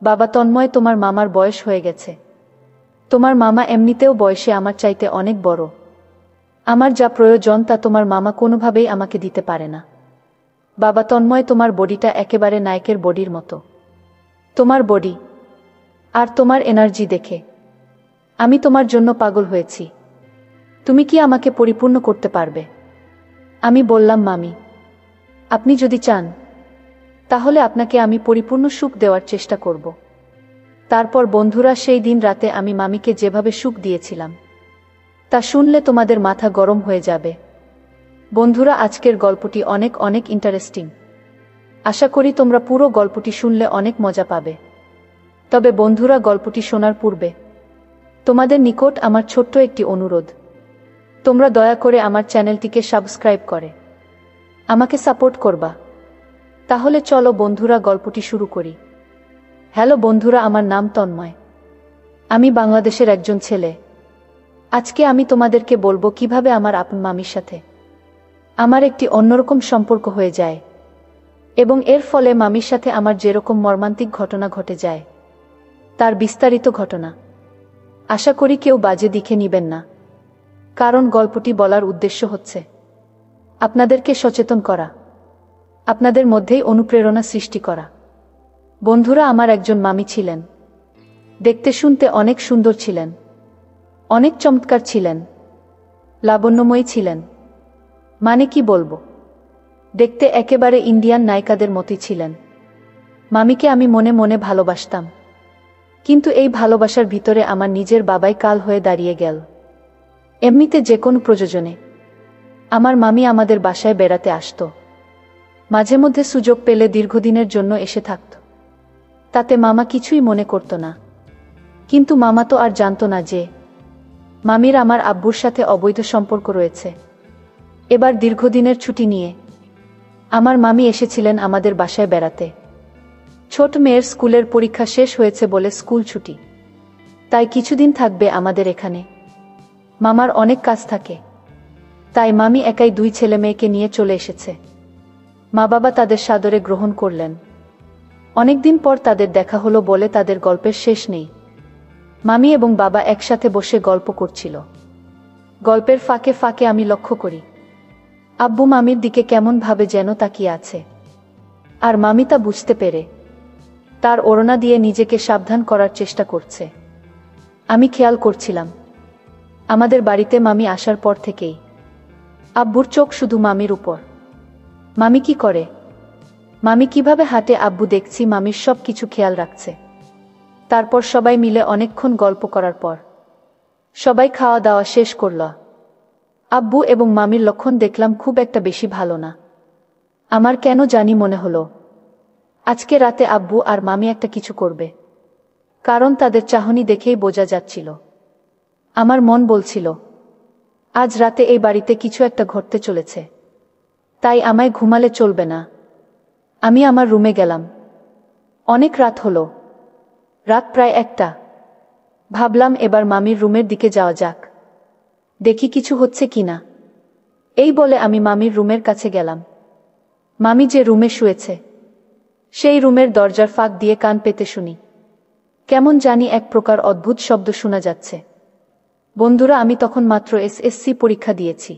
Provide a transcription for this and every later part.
বাবা তন্ময়, তোমার মামার বয়স হয়ে গেছে। তোমার মামা এমনিতেও বয়সে আমার চাইতে অনেক বড়। আমার যা প্রয়োজন তা তোমার মামা কোনোভাবেই আমাকে দিতে পারে না। বাবা তন্ময়, তোমার বডিটা একেবারে নায়কের বডির মতো। তোমার বডি আর তোমার এনার্জি দেখে আমি তোমার জন্য পাগল হয়েছি। তুমি কি আমাকে পরিপূর্ণ করতে পারবে? আমি বললাম, মামি, আপনি যদি চান তাহলে আপনাকে আমি পরিপূর্ণ সুখ দেওয়ার চেষ্টা করব। তারপর বন্ধুরা, সেই দিন রাতে আমি মামিকে যেভাবে সুখ দিয়েছিলাম তা শুনলে তোমাদের মাথা গরম হয়ে যাবে। বন্ধুরা, আজকের গল্পটি অনেক অনেক ইন্টারেস্টিং। আশা করি তোমরা পুরো গল্পটি শুনলে অনেক মজা পাবে। তবে বন্ধুরা, গল্পটি শোনার পূর্বে তোমাদের নিকট আমার ছোট্ট একটি অনুরোধ, তোমরা দয়া করে আমার চ্যানেলটিকে সাবস্ক্রাইব করে আমাকে সাপোর্ট করবা। তাহলে চলো বন্ধুরা, গল্পটি শুরু করি। হ্যালো বন্ধুরা, আমার নাম তন্ময়। আমি বাংলাদেশের একজন ছেলে। আজকে আমি তোমাদেরকে বলবো কিভাবে আমার আপন মামির সাথে আমার একটি অন্যরকম সম্পর্ক হয়ে যায় এবং এর ফলে মামির সাথে আমার যেরকম মর্মান্তিক ঘটনা ঘটে যায় তার বিস্তারিত ঘটনা। আশা করি কেউ বাজে দিকে নিবেন না, কারণ গল্পটি বলার উদ্দেশ্য হচ্ছে আপনাদেরকে সচেতন করা, আপনাদের মধ্যেই অনুপ্রেরণা সৃষ্টি করা। বন্ধুরা, আমার একজন মামি ছিলেন। দেখতে শুনতে অনেক সুন্দর ছিলেন, অনেক চমৎকার ছিলেন, লাবণ্যময়ী ছিলেন। মানে কি বলবো, দেখতে একেবারে ইন্ডিয়ান নায়িকাদের মতোই ছিলেন। মামিকে আমি মনে মনে ভালোবাসতাম, কিন্তু এই ভালোবাসার ভিতরে আমার নিজের বাবাই কাল হয়ে দাঁড়িয়ে গেল। এমনিতে যে কোনো প্রয়োজনে আমার মামি আমাদের বাসায় বেড়াতে আসতো। মাঝে মধ্যে সুযোগ পেলে দীর্ঘদিনের জন্য এসে থাকত। তাতে মামা কিছুই মনে করত না। কিন্তু মামা তো আর জানতো না যে মামির আমার আব্বুর সাথে অবৈধ সম্পর্ক রয়েছে। এবার দীর্ঘদিনের ছুটি নিয়ে আমার মামি এসেছিলেন আমাদের বাসায় বেড়াতে। ছোট মেয়ের স্কুলের পরীক্ষা শেষ হয়েছে বলে স্কুল ছুটি, তাই কিছুদিন থাকবে আমাদের এখানে। মামার অনেক কাজ থাকে, তাই মামি একাই 2 ছেলে মেয়েকে নিয়ে চলে এসেছে। মা বাবা তাদের সাদরে গ্রহণ করলেন। অনেকদিন পর তাদের দেখা হলো বলে তাদের গল্পের শেষ নেই। মামি এবং বাবা একসাথে বসে গল্প করছিল। গল্পের ফাঁকে ফাঁকে আমি লক্ষ্য করি আব্বু মামির দিকে কেমন ভাবে যেন তাকিয়ে আছে, আর মামি তা বুঝতে পেরে তার ওড়না দিয়ে নিজেকে সাবধান করার চেষ্টা করছে। আমি খেয়াল করছিলাম আমাদের বাড়িতে মামি আসার পর থেকেই আব্বুর চোখ শুধু মামির উপর। মামি কি করে, মামি কিভাবে হাঁটে, আব্বু দেখছি মামির সব কিছু খেয়াল রাখছে। তারপর সবাই মিলে অনেকক্ষণ গল্প করার পর সবাই খাওয়া দাওয়া শেষ করল। আব্বু এবং মামির লক্ষণ দেখলাম খুব একটা বেশি ভালো না। আমার কেন জানি মনে হলো আজকে রাতে আব্বু আর মামি একটা কিছু করবে, কারণ তাদের চাহনি দেখেই বোঝা যাচ্ছিল। আমার মন বলছিল আজ রাতে এই বাড়িতে কিছু একটা ঘটতে চলেছে, তাই আমায় ঘুমালে চলবে না। আমি আমার রুমে গেলাম। অনেক রাত হলো, রাত প্রায় 1টা। ভাবলাম এবার মামির রুমের দিকে যাওয়া যাক, দেখি কিছু হচ্ছে কিনা। এই বলে আমি মামির রুমের কাছে গেলাম। মামি যে রুমে শুয়েছে সেই রুমের দরজার ফাঁক দিয়ে কান পেতে শুনি কেমন জানি এক প্রকার অদ্ভুত শব্দ শোনা যাচ্ছে। বন্ধুরা, আমি তখন মাত্র এসএসসি পরীক্ষা দিয়েছি।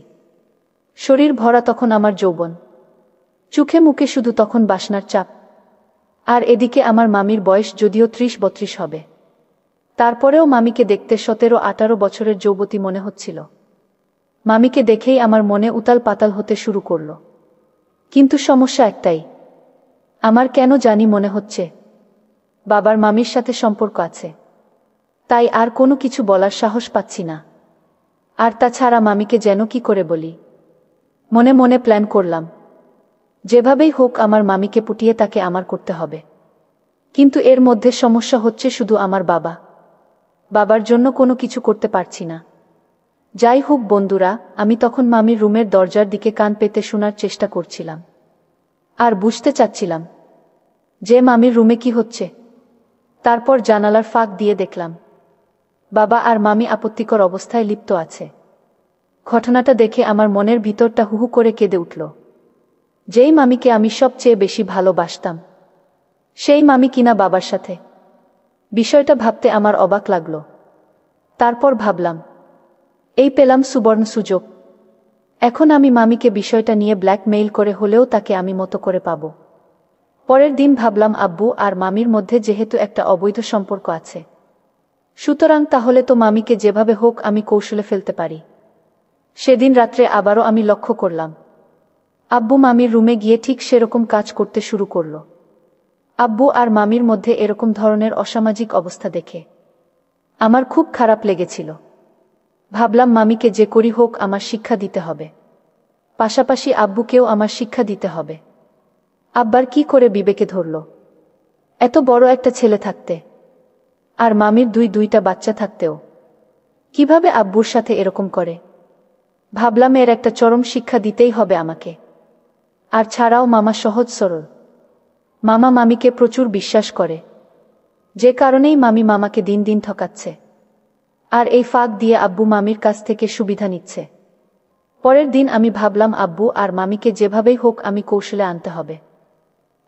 শরীর ভরা তখন আমার যৌবন, চোখে মুখে শুধু তখন বাসনার চাপ। আর এদিকে আমার মামির বয়স যদিও 30-32 হবে, তারপরেও মামিকে দেখতে 17-18 বছরের যুবতী মনে হচ্ছিল। মামিকে দেখেই আমার মনে উতাল পাতাল হতে শুরু করল। কিন্তু সমস্যা একটাই, আমার কেন জানি মনে হচ্ছে বাবার মামির সাথে সম্পর্ক আছে। তাই আর কোনো কিছু বলার সাহস পাচ্ছি না। আর তাছাড়া মামিকে যেন কি করে বলি। মনে মনে প্ল্যান করলাম যেভাবেই হোক আমার মামিকে পুটিয়ে তাকে আমার করতে হবে। কিন্তু এর মধ্যে সমস্যা হচ্ছে শুধু আমার বাবা। বাবার জন্য কোনো কিছু করতে পারছি না। যাই হোক বন্ধুরা, আমি তখন মামির রুমের দরজার দিকে কান পেতে শোনার চেষ্টা করছিলাম আর বুঝতে চাচ্ছিলাম যে মামির রুমে কি হচ্ছে। তারপর জানালার ফাঁক দিয়ে দেখলাম বাবা আর মামি আপত্তিকর অবস্থায় লিপ্ত আছে। ঘটনাটা দেখে আমার মনের ভিতরটা হুহু করে কেঁদে উঠল। যেই মামিকে আমি সবচেয়ে বেশি ভালোবাসতাম সেই মামি কিনা বাবার সাথে বিষয়টা ভাবতে আমার অবাক লাগলো। তারপর ভাবলাম, এই পেলাম সুবর্ণ সুযোগ। এখন আমি মামিকে বিষয়টা নিয়ে ব্ল্যাকমেইল করে হলেও তাকে আমি মতো করে পাব। পরের দিন ভাবলাম, আব্বু আর মামির মধ্যে যেহেতু একটা অবৈধ সম্পর্ক আছে, সুতরাং তাহলে তো মামিকে যেভাবে হোক আমি কৌশলে ফেলতে পারি। সেদিন রাত্রে আবারও আমি লক্ষ্য করলাম, আব্বু মামির রুমে গিয়ে ঠিক সেরকম কাজ করতে শুরু করল। আব্বু আর মামির মধ্যে এরকম ধরনের অসামাজিক অবস্থা দেখে আমার খুব খারাপ লেগেছিল। ভাবলাম, মামিকে যে করি হোক আমার শিক্ষা দিতে হবে, পাশাপাশি আব্বুকেও আমার শিক্ষা দিতে হবে। আব্বার কি করে বিবেকে ধরল, এত বড় একটা ছেলে থাকতে আর মামির দুইটা বাচ্চা থাকতেও কিভাবে আব্বুর সাথে এরকম করে। ভাবলাম এর একটা চরম শিক্ষা দিতেই হবে আমাকে। আর ছাড়াও মামা সহজ সরল, মামা মামিকে প্রচুর বিশ্বাস করে, যে কারণেই মামি মামাকে দিন দিন ঠকাচ্ছে, আর এই ফাঁক দিয়ে আব্বু মামির কাছ থেকে সুবিধা নিচ্ছে। পরের দিন আমি ভাবলাম, আব্বু আর মামিকে যেভাবেই হোক আমি কৌশলে আনতে হবে,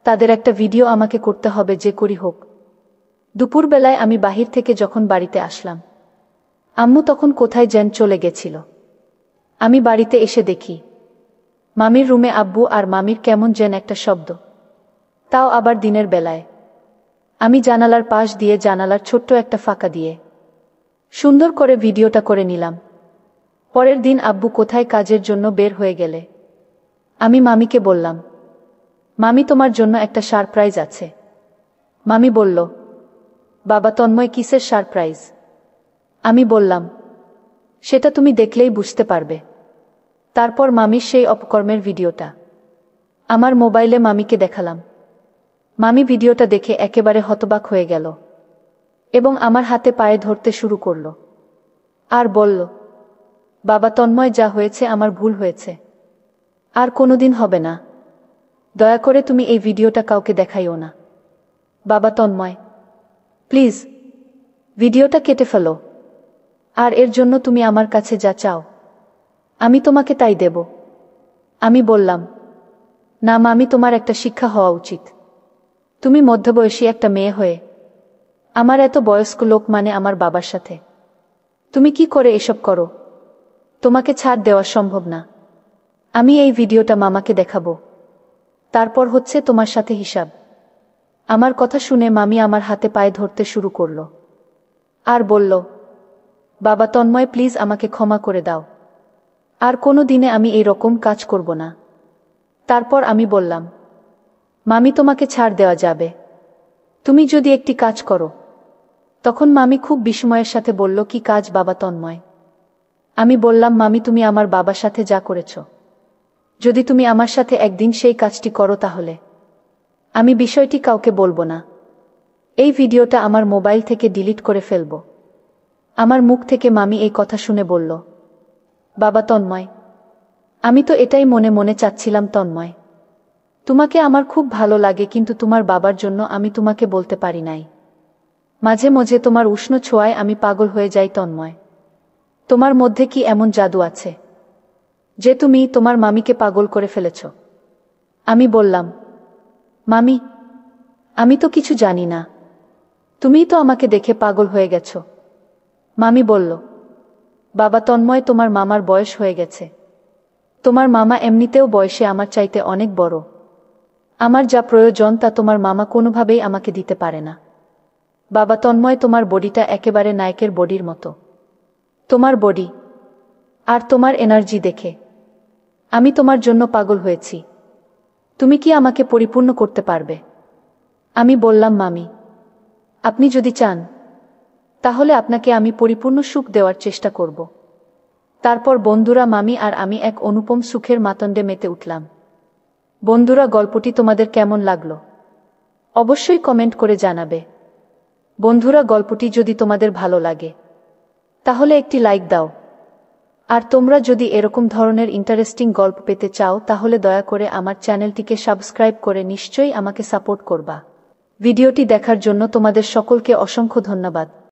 তাদের একটা ভিডিও আমাকে করতে হবে যে করি হোক। দুপুরবেলায় আমি বাহির থেকে যখন বাড়িতে আসলাম, আম্মু তখন কোথায় যেন চলে গেছিল। আমি বাড়িতে এসে দেখি মামির রুমে আব্বু আর মামির কেমন যেন একটা শব্দ, তাও আবার দিনের বেলায়। আমি জানালার পাশ দিয়ে, জানালার ছোট্ট একটা ফাঁকা দিয়ে সুন্দর করে ভিডিওটা করে নিলাম। পরের দিন আব্বু কোথায় কাজের জন্য বের হয়ে গেলে আমি মামিকে বললাম, মামি তোমার জন্য একটা সারপ্রাইজ আছে। মামি বলল, বাবা তন্ময়, কিসের সারপ্রাইজ? আমি বললাম, সেটা তুমি দেখলেই বুঝতে পারবে। তারপর মামির সেই অপকর্মের ভিডিওটা আমার মোবাইলে মামিকে দেখালাম। মামি ভিডিওটা দেখে একেবারে হতবাক হয়ে গেল এবং আমার হাতে পায়ে ধরতে শুরু করল আর বলল, বাবা তন্ময়, যা হয়েছে আমার ভুল হয়েছে, আর কোনোদিন হবে না। দয়া করে তুমি এই ভিডিওটা কাউকে দেখাইও না। বাবা তন্ময়, প্লিজ ভিডিওটা কেটে ফেলো, আর এর জন্য তুমি আমার কাছে যা চাও আমি তোমাকে তাই দেব। আমি বললাম, না মামি, তোমার একটা শিক্ষা হওয়া উচিত। তুমি মধ্যবয়সী একটা মেয়ে হয়ে আমার এত বয়স্ক লোক মানে আমার বাবার সাথে তুমি কি করে এসব করো? তোমাকে ছাড় দেওয়া সম্ভব না। আমি এই ভিডিওটা মামাকে দেখাবো, তারপর হচ্ছে তোমার সাথে হিসাব। আমার কথা শুনে মামি আমার হাতে পায়ে ধরতে শুরু করল আর বলল, বাবা তন্ময়, প্লিজ আমাকে ক্ষমা করে দাও, আর কোনো দিনে আমি এই রকম কাজ করব না। তারপর আমি বললাম, মামি, তোমাকে ছাড় দেওয়া যাবে, তুমি যদি একটি কাজ করো। তখন মামি খুব বিস্ময়ের সাথে বলল, কি কাজ বাবা তন্ময়? আমি বললাম, মামি, তুমি আমার বাবার সাথে যা করেছ, যদি তুমি আমার সাথে একদিন সেই কাজটি করো তাহলে আমি বিষয়টি কাউকে বলবো না। এই ভিডিওটা আমার মোবাইল থেকে ডিলিট করে ফেলব। আমার মুখ থেকে মামি এই কথা শুনে বলল, বাবা তন্ময়, আমি তো এটাই মনে মনে চাচ্ছিলাম তন্ময়, তোমাকে আমার খুব ভালো লাগে, কিন্তু তোমার বাবার জন্য আমি তোমাকে বলতে পারি নাই। মাঝে মাঝে তোমার উষ্ণ ছোঁয়ায় আমি পাগল হয়ে যাই তন্ময়। তোমার মধ্যে কি এমন জাদু আছে যে তুমি তোমার মামিকে পাগল করে ফেলেছ? আমি বললাম, মামি, আমি তো কিছু জানি না, তুমিই তো আমাকে দেখে পাগল হয়ে গেছ। মামি বলল, বাবা তন্ময়, তোমার মামার বয়স হয়ে গেছে। তোমার মামা এমনিতেও বয়সে আমার চাইতে অনেক বড়। আমার যা প্রয়োজন তা তোমার মামা কোনোভাবেই আমাকে দিতে পারে না। বাবা তন্ময়, তোমার বডিটা একেবারে নায়কের বডির মতো। তোমার বডি আর তোমার এনার্জি দেখে আমি তোমার জন্য পাগল হয়েছি। তুমি কি আমাকে পরিপূর্ণ করতে পারবে? আমি বললাম, মামি, আপনি যদি চান তাহলে আপনাকে আমি পরিপূর্ণ সুখ দেওয়ার চেষ্টা করব। তারপর বন্ধুরা, মামি আর আমি এক অনুপম সুখের মাতণ্ডে মেতে উঠলাম। বন্ধুরা, গল্পটি তোমাদের কেমন লাগলো অবশ্যই কমেন্ট করে জানাবে। বন্ধুরা, গল্পটি যদি তোমাদের ভালো লাগে তাহলে একটি লাইক দাও, আর তোমরা যদি এরকম ধরনের ইন্টারেস্টিং গল্প পেতে চাও তাহলে দয়া করে আমার চ্যানেলটিকে সাবস্ক্রাইব করে নিশ্চয়ই আমাকে সাপোর্ট করবা। ভিডিওটি দেখার জন্য তোমাদের সকলকে অসংখ্য ধন্যবাদ।